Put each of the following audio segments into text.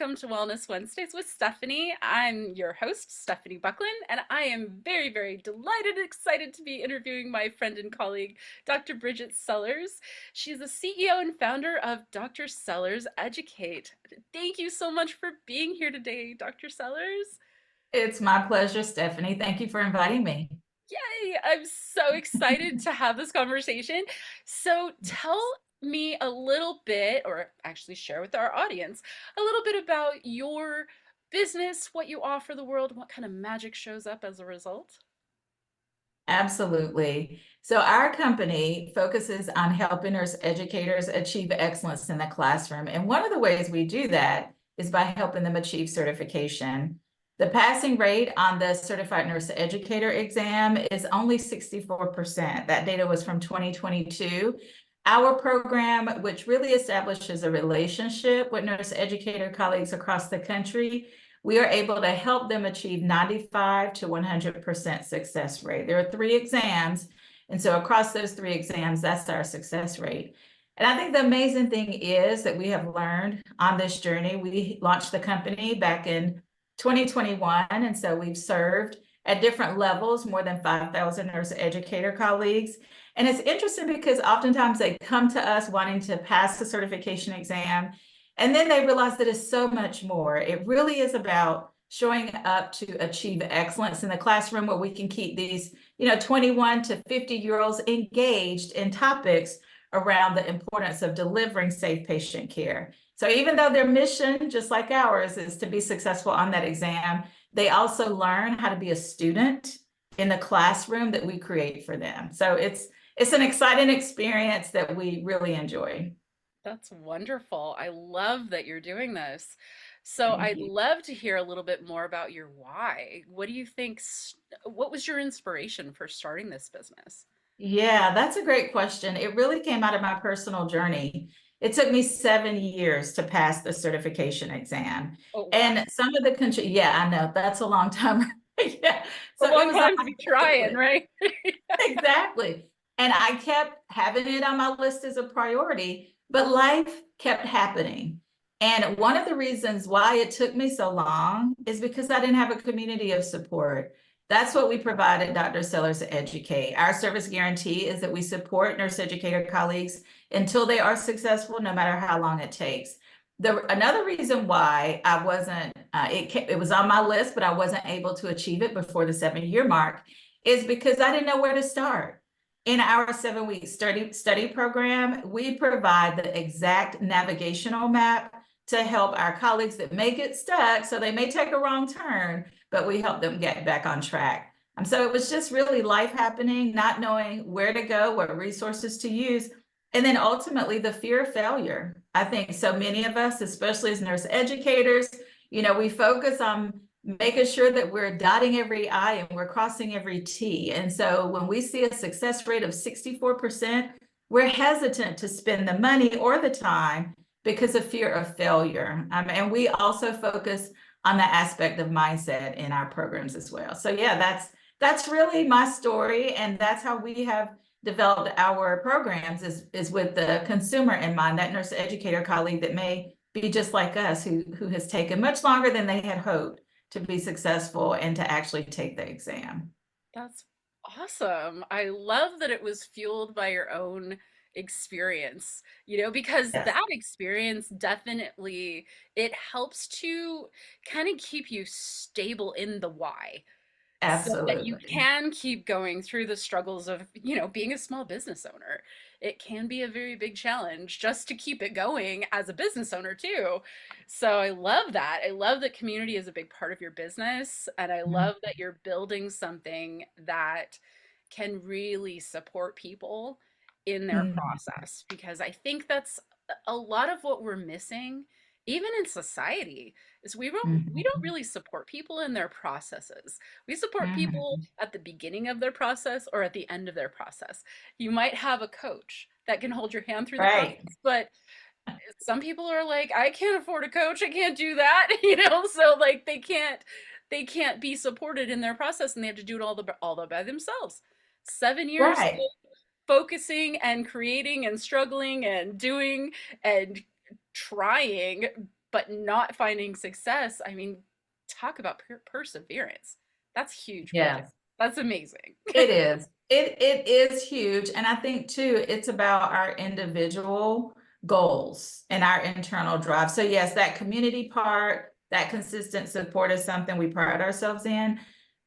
welcome to Wellness Wednesdays with Stephanie. I'm your host, Stephanie Buckland, and I am very, very delighted and excited to be interviewing my friend and colleague, Dr. Bridgett Sellars. She's the CEO and founder of Dr. Sellars Educate. Thank you so much for being here today, Dr. Sellars. It's my pleasure, Stephanie. Thank you for inviting me. Yay! I'm so excited to have this conversation. So tell me a little bit, or actually share with our audience, a little bit about your business, what you offer the world, what kind of magic shows up as a result. Absolutely. So our company focuses on helping nurse educators achieve excellence in the classroom. And one of the ways we do that is by helping them achieve certification. The passing rate on the Certified Nurse Educator exam is only 64%. That data was from 2022. Our program, which really establishes a relationship with nurse educator colleagues across the country, we are able to help them achieve 95 to 100% success rate. There are 3 exams, and so across those 3 exams, that's our success rate. And I think the amazing thing is that we have learned on this journey. We launched the company back in 2021, and so we've served at different levels more than 5,000 nurse educator colleagues. And it's interesting because oftentimes they come to us wanting to pass the certification exam, and then they realize that it's so much more. It really is about showing up to achieve excellence in the classroom, where we can keep these, 21 to 50-year-olds engaged in topics around the importance of delivering safe patient care. So even though their mission, just like ours, is to be successful on that exam, they also learn how to be a student in the classroom that we create for them. So it's an exciting experience that we really enjoy. That's wonderful. I love that you're doing this. So Thank I'd you. love to hear a little bit more about your why. What do you think, what was your inspiration for starting this business? Yeah, that's a great question. It really came out of my personal journey. It took me 7 years to pass the certification exam. Oh, wow. And some of the country, yeah, I know that's a long time. Yeah. A So it long was on time to my be bucket trying, list. right? Exactly. And I kept having it on my list as a priority, but life kept happening. And one of the reasons why it took me so long is because I didn't have a community of support. That's what we provide at Dr. Sellars Educate. Our service guarantee is that we support nurse educator colleagues until they are successful, no matter how long it takes. Another reason why I wasn't, it was on my list, but I wasn't able to achieve it before the 7-year mark, is because I didn't know where to start. In our 7-week study program, we provide the exact navigational map to help our colleagues that may get stuck. So they may take a wrong turn, but we help them get back on track. So it was just really life happening, not knowing where to go, what resources to use. And then ultimately the fear of failure. I think so many of us, especially as nurse educators, we focus on making sure that we're dotting every I and we're crossing every T. And so when we see a success rate of 64%, we're hesitant to spend the money or the time because of fear of failure. And we also focus on the aspect of mindset in our programs as well. So yeah, that's really my story, and that's how we have developed our programs is with the consumer in mind, that nurse educator colleague that may be just like us, who has taken much longer than they had hoped to be successful and to actually take the exam. That's awesome. I love that it was fueled by your own experience, because Yes, that experience definitely it helps to kind of keep you stable in the why so that you absolutely. can keep going through the struggles of, being a small business owner. It can be a very big challenge just to keep it going as a business owner too. So I love that. I love that community is a big part of your business, and I Mhm. love that you're building something that can really support people in their Mhm. process, because I think that's a lot of what we're missing even in society is we don't Mhm. really support people in their processes. We support people Mhm. at the beginning of their process or at the end of their process. You might have a coach that can hold your hand through the Right. process, but some people are like, I can't afford a coach, I can't do that, so like they can't be supported in their process, and they have to do it all by themselves. 7 years Right. focusing and creating and struggling and doing and trying but not finding success. I mean, talk about perseverance. That's huge, Bridget. Yes. That's amazing. It is. It is huge. And I think too, it's about our individual goals and our internal drive. So yes, that community part, that consistent support is something we pride ourselves in,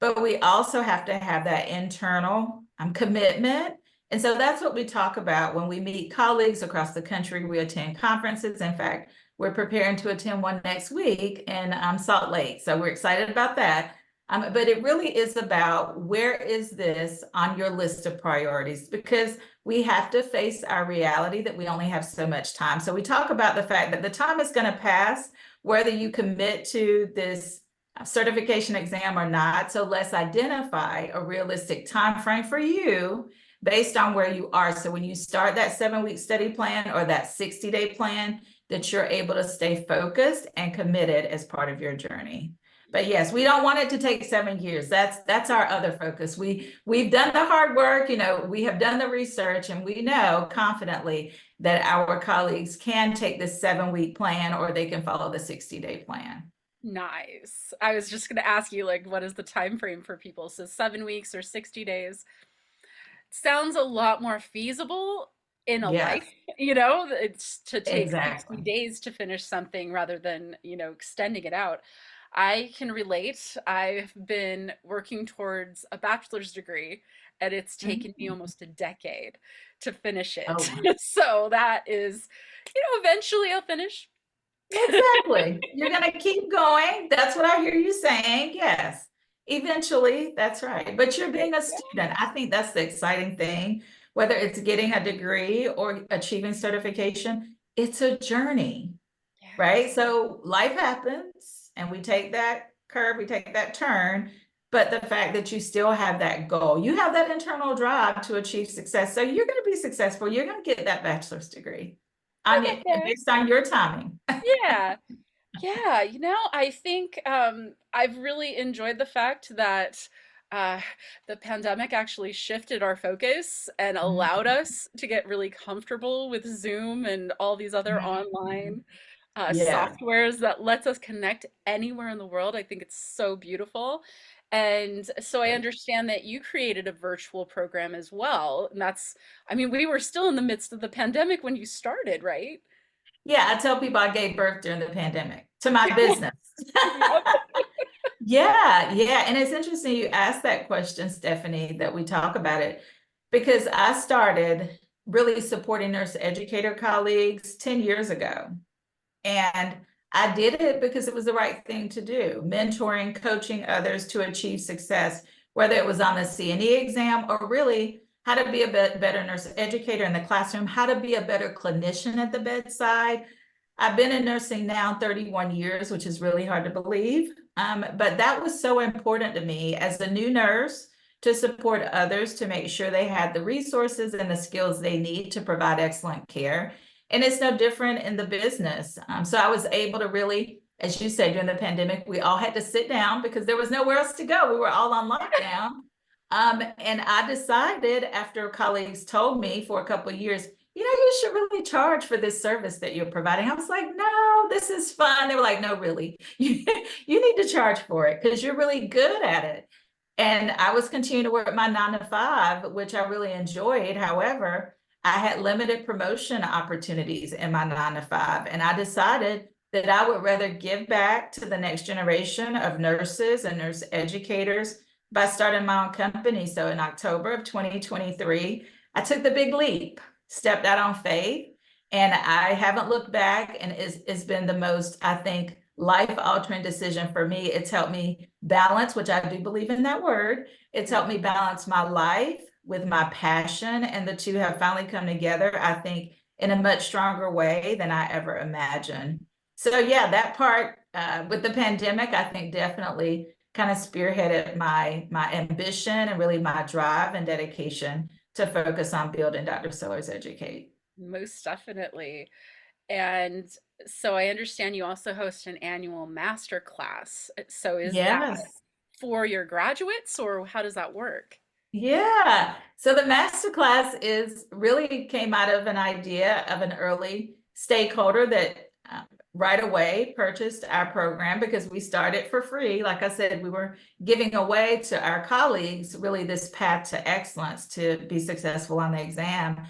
but we also have to have that internal commitment. And so that's what we talk about when we meet colleagues across the country. We attend conferences. In fact, we're preparing to attend one next week in Salt Lake. So we're excited about that. But it really is about where is this on your list of priorities, because we have to face our reality that we only have so much time. So we talk about the fact that the time is going to pass, whether you commit to this certification exam or not. So let's identify a realistic time frame for you based on where you are. So when you start that 7-week study plan or that 60-day plan, that you're able to stay focused and committed as part of your journey. But yes, we don't want it to take 7 years. That's our other focus. We've done the hard work, we have done the research, and we know confidently that our colleagues can take this 7-week plan or they can follow the 60-day plan. Nice. I was just going to ask you, like, what is the time frame for people? So 7 weeks or 60 days sounds a lot more feasible in a Yes, life, it's to take 60 exactly. days to finish something rather than, extending it out. I can relate. I've been working towards a bachelor's degree, and it's taken me Mhm. almost a decade to finish Oh, it. wow. So that is, eventually I'll finish. Exactly. You're going to keep going. That's what I hear you saying. Yes. Eventually, that's right. But you're being a Yeah. student. I think that's the exciting thing. Whether it's getting a degree or achieving certification, it's a journey, right? Yes. So life happens and we take that curve, we take that turn. But the fact that you still have that goal, you have that internal drive to achieve success. So you're going to be successful. You're going to get that bachelor's degree I'll on get there. based on your timing. Yeah. Yeah, I think I've really enjoyed the fact that uh, the pandemic actually shifted our focus and allowed Mhm. us to get really comfortable with Zoom and all these other Mhm. online Yeah. softwares that lets us connect anywhere in the world. I think it's so beautiful. And so I understand that you created a virtual program as well. And I mean, we were still in the midst of the pandemic when you started, right? Yeah, I tell people I gave birth during the pandemic to my business. Yep. Yeah, yeah. And it's interesting you asked that question, Stephanie, that we talk about it, because I started really supporting nurse educator colleagues 10 years ago. And I did it because it was the right thing to do, mentoring, coaching others to achieve success, whether it was on the CNE exam or really how to be a better nurse educator in the classroom, how to be a better clinician at the bedside. I've been in nursing now 31 years, which is really hard to believe. But that was so important to me as a new nurse to support others to make sure they had the resources and the skills they need to provide excellent care. And it's no different in the business. So I was able to really, as you said, during the pandemic, we all had to sit down because there was nowhere else to go. We were all on lockdown. And I decided after colleagues told me for a couple of years, you should really charge for this service that you're providing. I was like, no, this is fun. They were like, no, really, you need to charge for it because you're really good at it. And I was continuing to work my 9 to 5, which I really enjoyed. However, I had limited promotion opportunities in my 9 to 5. And I decided that I would rather give back to the next generation of nurses and nurse educators by starting my own company. So in October of 2023, I took the big leap, stepped out on faith, and I haven't looked back. And it's been the most, I think, life altering decision for me. It's helped me balance, which I do believe in that word. It's helped me balance my life with my passion, and the two have finally come together, I think, in a much stronger way than I ever imagined. So yeah, that part with the pandemic, I think definitely kind of spearheaded my ambition and really my drive and dedication to focus on building Dr. Sellars Educate. Most definitely. And so I understand you also host an annual master class. So is that Yes. for your graduates or how does that work? Yeah. So the masterclass is really came out of an idea of an early stakeholder that right away purchased our program because we started for free. Like I said, we were giving away to our colleagues really this path to excellence to be successful on the exam.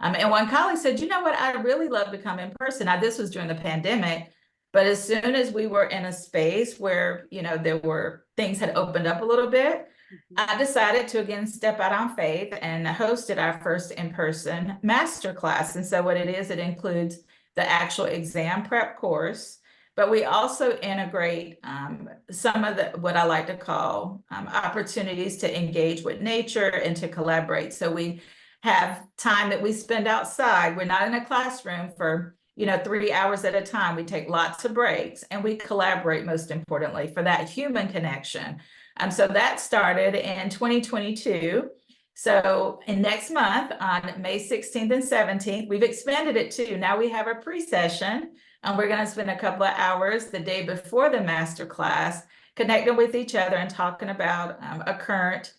And one colleague said, you know what, I really love to come in person. Now, this was during the pandemic, but as soon as we were in a space where, there were things had opened up a little bit, I decided to again step out on faith and hosted our first in-person master class. And so what it is, it includes the actual exam prep course, but we also integrate some of the what I like to call opportunities to engage with nature and to collaborate. So we have time that we spend outside. We're not in a classroom for 3 hours at a time. We take lots of breaks and we collaborate, most importantly, for that human connection. So that started in 2022. So in next month on May 16th and 17th, we've expanded it too. Now we have a pre-session and we're going to spend a couple of hours the day before the master class connecting with each other and talking about a current,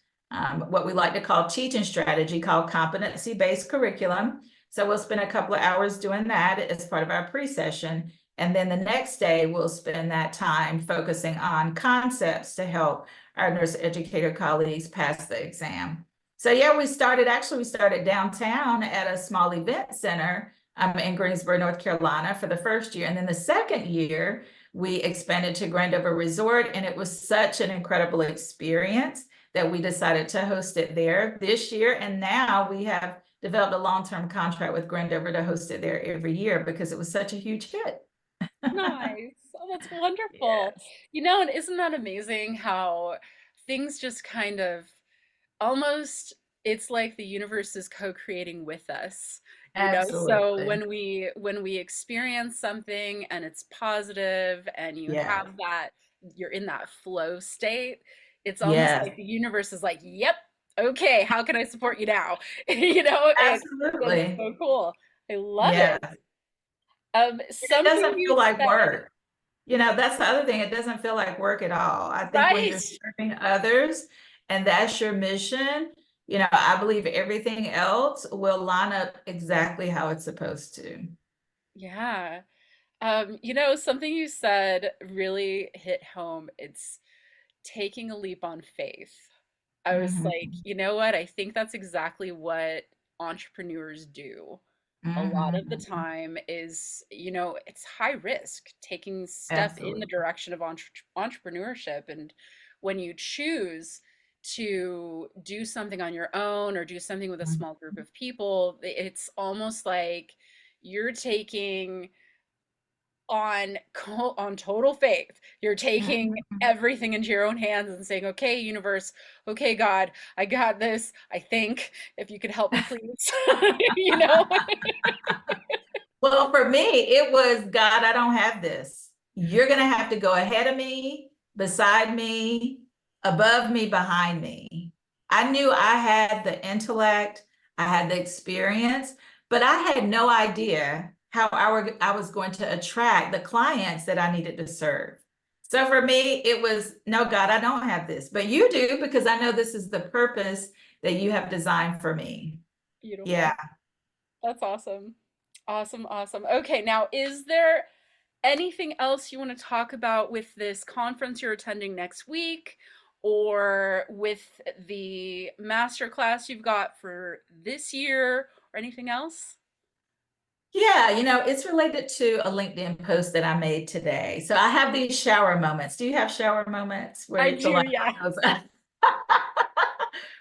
what we like to call teaching strategy called competency-based curriculum. So we'll spend a couple of hours doing that as part of our pre-session. And then the next day, we'll spend that time focusing on concepts to help our nurse educator colleagues pass the exam. So yeah, we started downtown at a small event center in Greensboro, North Carolina for the first year. And then the second year, we expanded to Grandover Resort, and it was such an incredible experience that we decided to host it there this year. And now we have developed a long-term contract with Grandover to host it there every year because it was such a huge hit. Nice. Oh, that's wonderful. Yes, And isn't that amazing how things just kind of almost it's like the universe is co-creating with us. So absolutely. when we experience something and it's positive and you Yeah, have that you're in that flow state, it's almost yes, like the universe is like, "Yep, okay, how can I support you now?" And it's absolutely. so cool. I love Yeah. it. It Something doesn't feel you like said, work. That's the other thing. It doesn't feel like work at all. I think when right? you're serving others and that's your mission, I believe everything else will line up exactly how it's supposed to. Yeah. Something you said really hit home. It's taking a leap on faith. I was like, Mhm, you know what? I think that's exactly what entrepreneurs do. A lot of the mhm. time is, it's high risk taking step in the Absolutely. direction of entrepreneurship. And when you choose to do something on your own or do something with a Mhm, small group of people, it's almost like you're taking on total faith. You're taking mhm. everything into your own hands and saying, "Okay, universe, okay, God, I got this. I think if you could help me, please." You know? Well, for me, it was God, I don't have this. You're going to have to go ahead of me, beside me, above me, behind me. I knew I had the intellect, I had the experience, but I had no idea how I was going to attract the clients that I needed to serve. So for me, it was no, God, I don't have this, but you do because I know this is the purpose that you have designed for me. Yeah. Beautiful. That's awesome. Awesome, awesome. Okay, now is there anything else you want to talk about with this conference you're attending next week or with the master class you've got for this year or anything else? Yeah, it's related to a LinkedIn post that I made today. So I have these shower moments. Do you have shower moments where I you feel do, like yeah. life goes?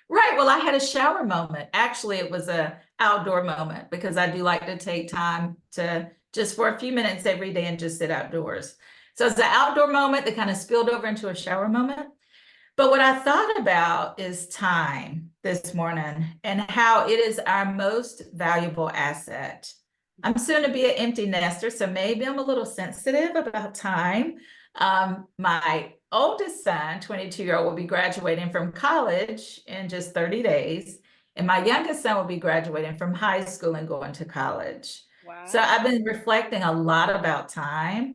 Right. Well, I had a shower moment. Actually, it was a outdoor moment because I do like to take time to just for a few minutes every day and just sit outdoors. So it's an outdoor moment that kind of spilled over into a shower moment. But what I thought about is time this morning and how it is our most valuable asset. I'm soon to be an empty nester, so maybe I'm a little sensitive about time. My oldest son, 22-year-old, will be graduating from college in just 30 days. And my youngest son will be graduating from high school and going to college. So I've Wow. been reflecting a lot about time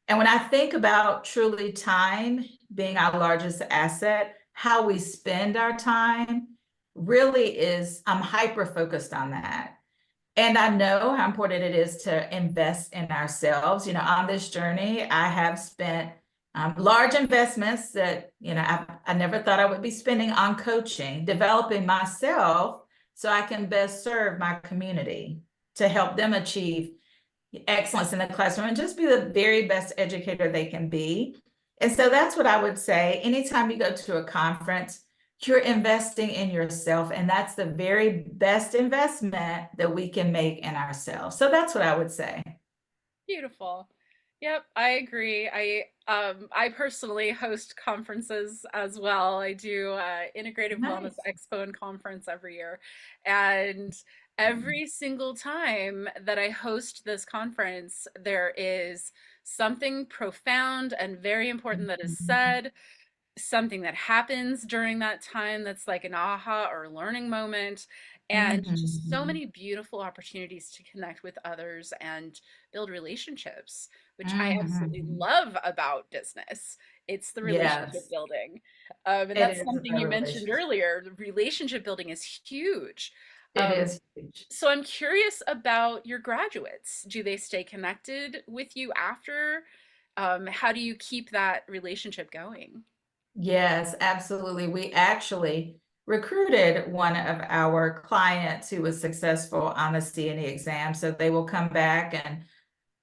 and when I think about truly time being our largest asset, how we spend our time really is, I'm hyper focused on that. And I know how important it is to invest in ourselves. On this journey, I have spent large investments that, I never thought I would be spending on coaching, developing myself so I can best serve my community to help them achieve excellence in the classroom and just be the very best educator they can be. And so that's what I would say. Anytime you go to a conference, you're investing in yourself, and that's the very best investment that we can make in ourselves. So that's what I would say. Beautiful. Yep, I agree. I personally host conferences as well. I do Integrative Wellness Nice. Expo and conference every year. And every single time that I host this conference, there is something profound and very important that is said, something that happens during that time that's like an aha or learning moment, and just so Mhm. many beautiful opportunities to connect with others and build relationships, which I absolutely Mhm. love about business. It's the relationship Yes, building. And it that's is something about you mentioned relationship. earlier. The relationship building is huge. It Um, is huge. so I'm curious about your graduates. Do they stay connected with you after? How do you keep that relationship going? Yes, absolutely. We actually recruited one of our clients who was successful on the CNE exam. So they will come back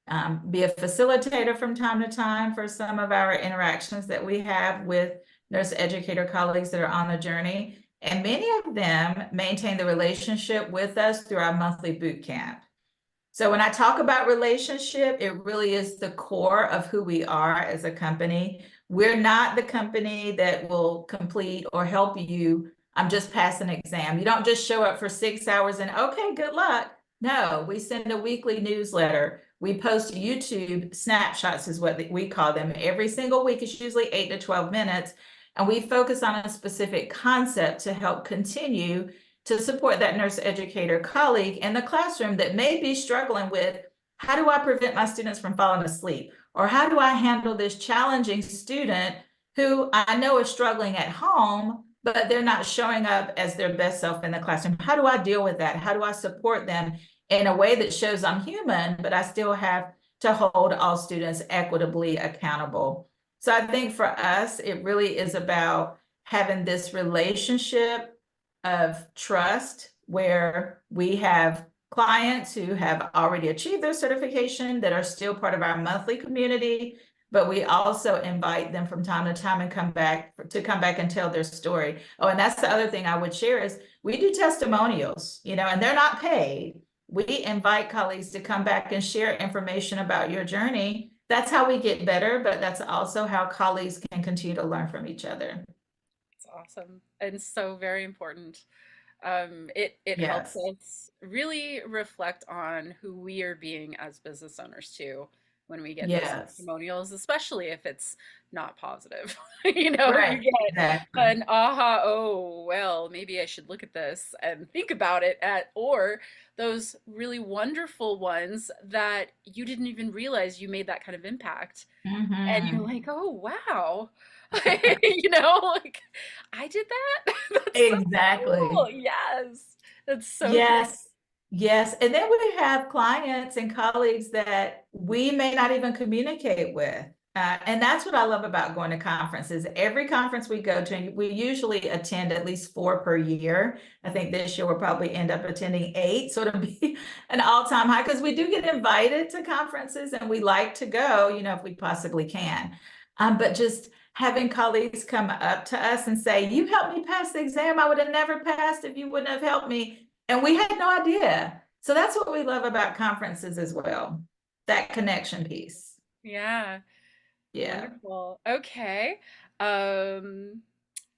and be a facilitator from time to time for some of our interactions that we have with nurse educator colleagues that are on the journey. And many of them maintain the relationship with us through our monthly boot camp. So when I talk about relationship, it really is the core of who we are as a company. We're not the company that will complete or help you. I'm just passing an exam. You don't just show up for 6 hours and okay, good luck. No, we send a weekly newsletter. We post YouTube snapshots is what we call them. Every single week is usually 8 to 12 minutes. And we focus on a specific concept to help continue to support that nurse educator colleague in the classroom that may be struggling with, how do I prevent my students from falling asleep? Or how do I handle this challenging student who I know is struggling at home, but they're not showing up as their best self in the classroom? How do I deal with that? How do I support them in a way that shows I'm human, but I still have to hold all students equitably accountable? So I think for us, it really is about having this relationship of trust where we have clients who have already achieved their certification that are still part of our monthly community, but we also invite them from time to time and come back and tell their story. Oh, and that's the other thing I would share is we do testimonials, and they're not paid. We invite colleagues to come back and share information about your journey. That's how we get better, but that's also how colleagues can continue to learn from each other. It's awesome and so very important. It helps Yes. us really reflect on who we are being as business owners too when we get those Yes. testimonials, especially if it's not positive. You Right. get Exactly. an aha, oh, well, maybe I should look at this and think about it or those really wonderful ones that you didn't even realize you made that kind of impact. And you're Mhm. like, oh, wow. Like I did that. That's so cool. Exactly. Yes. That's so great. Yes. Yes. And then we have clients and colleagues that we may not even communicate with. And that's what I love about going to conferences. Every conference we go to, we usually attend at least 4 per year. I think this year we'll probably end up attending 8. So it'll be an all-time high because we do get invited to conferences and we like to go, if we possibly can. But just having colleagues come up to us and say, you helped me pass the exam. I would have never passed if you wouldn't have helped me. And we had no idea. So that's what we love about conferences as well. That connection piece. Yeah. Yeah. Wonderful. Okay. Um,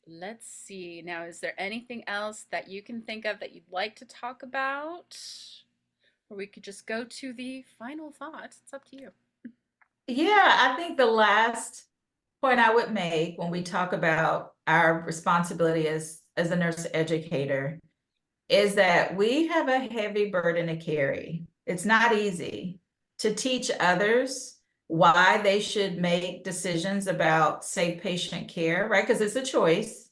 let's see. Now, is there anything else that you can think of that you'd like to talk about? Or we could just go to the final thought. It's up to you. Yeah, I think the last point I would make when we talk about our responsibility as a nurse educator is that we have a heavy burden to carry. It's not easy to teach others why they should make decisions about safe patient care, right? Because it's a choice.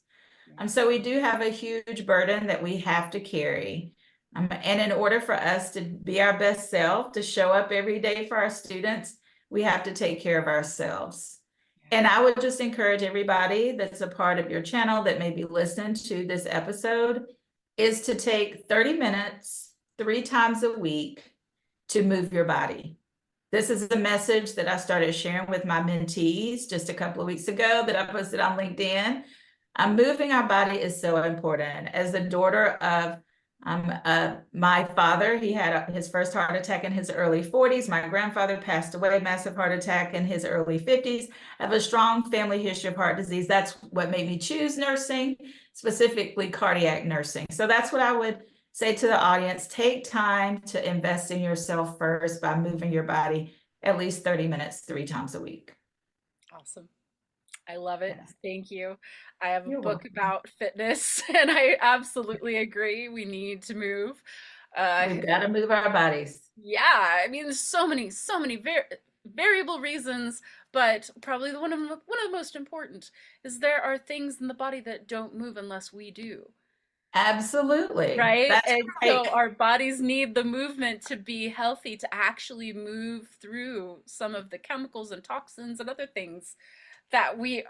Yeah. So we do have a huge burden that we have to carry. And in order for us to be our best self, to show up every day for our students, we have to take care of ourselves. And I would just encourage everybody that's a part of your channel that may be listening to this episode is to take 30 minutes 3 times a week to move your body. This is a message that I started sharing with my mentees just a couple of weeks ago that I posted on LinkedIn. Moving our body is so important. As the daughter of my father, he had his first heart attack in his early 40s. My grandfather passed away, massive heart attack in his early 50s. I have a strong family history of heart disease. That's what made me choose nursing, specifically cardiac nursing. So that's what I would say to the audience. Take time to invest in yourself first by moving your body at least 30 minutes 3 times a week. Awesome. I love it. Yes. Thank you. I have a You're book welcome. about fitness, and I absolutely agree. We need to move. We've got to move our bodies. Yeah, I mean, there's so many variable reasons, but probably one of the most important is there are things in the body that don't move unless we do. Absolutely. Right? That's And right. so our bodies need the movement to be healthy, to actually move through some of the chemicals and toxins and other things that we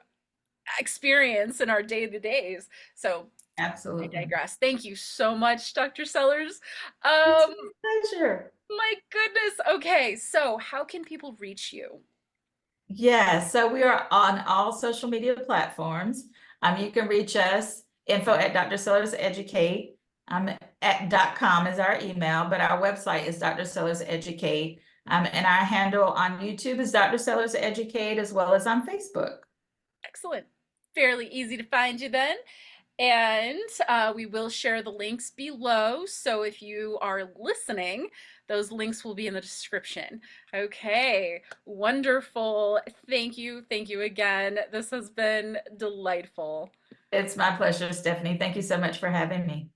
experience in our day-to-days. So I Absolutely. digress. Thank you so much, Dr. Sellars. It's Um, my pleasure. my goodness. Okay, so how can people reach you? Yeah, so we are on all social media platforms. You can reach us, info at Dr. Sellars Educate. At .com is our email, but our website is Dr. Sellars Educate. And our handle on YouTube is Dr. Sellars Educate, as well as on Facebook. Excellent. Fairly easy to find you then. And we will share the links below. So if you are listening, those links will be in the description. Okay, wonderful. Thank you. Thank you again. This has been delightful. It's my pleasure, Stephanie. Thank you so much for having me.